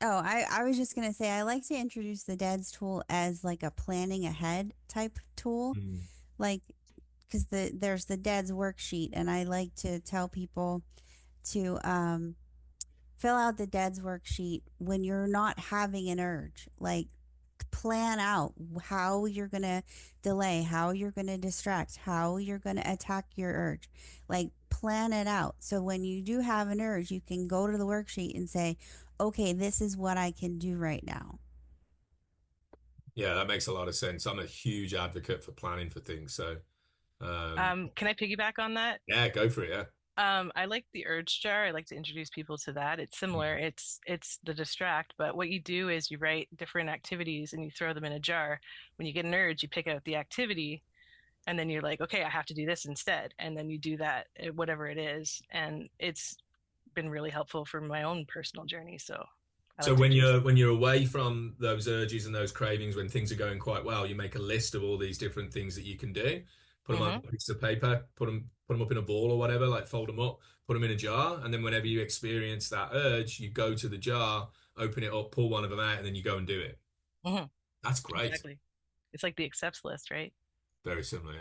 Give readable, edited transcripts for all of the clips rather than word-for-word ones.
Oh, I was just gonna say I like to introduce the DADS tool as like a planning ahead type tool, Mm. like because there's the DADS worksheet, and I like to tell people to fill out the DADS worksheet when you're not having an urge. Like plan out how you're going to delay, how you're going to distract, how you're going to attack your urge. Like plan it out. So when you do have an urge, you can go to the worksheet and say, okay, this is what I can do right now. Yeah, that makes a lot of sense. I'm a huge advocate for planning for things. So, um, Can I piggyback on that? yeah, go for it. Yeah. I like the urge jar. I like to introduce people to that. It's similar. Mm. It's the distract, but what you do is you write different activities and you throw them in a jar. When you get an urge, you pick out the activity and then you're like, okay, I have to do this instead. And then you do that, whatever it is. And it's been really helpful for my own personal journey. So I So like to when introduce. you're away from those urges and those cravings, when things are going quite well, you make a list of all these different things that you can do. Put them on Hmm. a piece of paper, put them up in a ball or whatever, like fold them up, put them in a jar, and then whenever you experience that urge, you go to the jar, open it up, pull one of them out, and then you go and do it. Hmm. That's great. Exactly. It's like the accepts list, right? Very similar,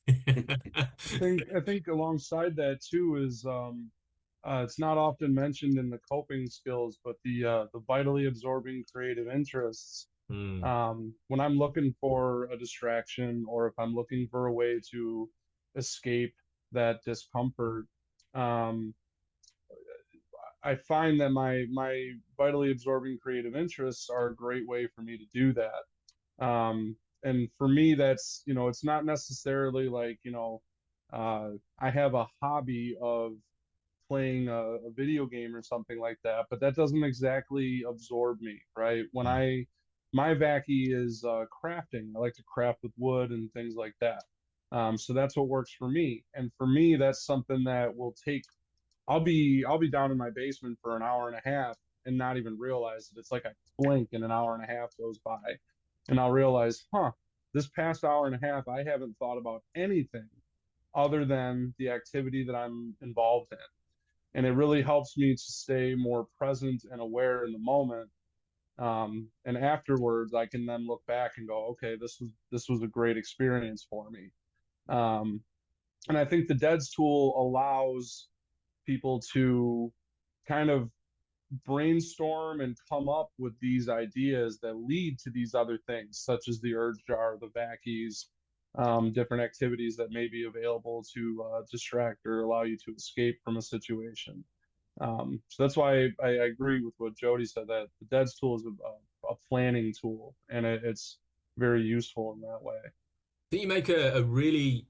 yeah. I think alongside that too is it's not often mentioned in the coping skills, but the vitally absorbing creative interests. Hmm. When I'm looking for a distraction or if I'm looking for a way to escape that discomfort, um, I find that my vitally absorbing creative interests are a great way for me to do that. And for me, that's, it's not necessarily like, I have a hobby of playing a video game or something like that, but that doesn't exactly absorb me, right? My vacky is crafting. I like to craft with wood and things like that. So that's what works for me. And for me, that's something that will take, I'll be down in my basement for an hour and a half and not even realize it. It's like I blink and an hour and a half goes by. And I'll realize, this past hour and a half, I haven't thought about anything other than the activity that I'm involved in. And it really helps me to stay more present and aware in the moment. And afterwards, I can then look back and go, okay, this was a great experience for me. Um, and I think the DEADS tool allows people to kind of brainstorm and come up with these ideas that lead to these other things, such as the urge jar, the vackies, different activities that may be available to distract or allow you to escape from a situation. So that's why I agree with what Jody said that the DEADS tool is a planning tool, and it's very useful in that way. Think you make a really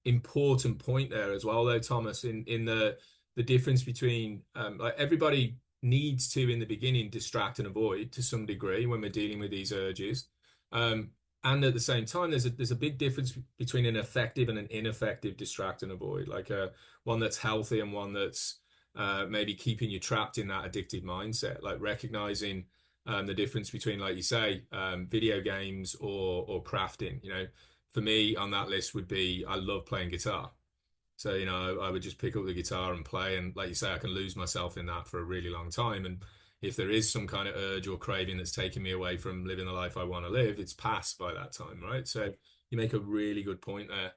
important point there as well, though, Thomas, in the difference between like everybody needs to in the beginning distract and avoid to some degree when we're dealing with these urges. Um, and at the same time, there's a big difference between an effective and an ineffective distract and avoid, like one that's healthy and one that's maybe keeping you trapped in that addictive mindset, like recognizing the difference between, like you say, video games or crafting. For me on that list would be I love playing guitar. So, I would just pick up the guitar and play, and like you say, I can lose myself in that for a really long time. And if there is some kind of urge or craving that's taking me away from living the life I want to live, it's past by that time, right? So you make a really good point there.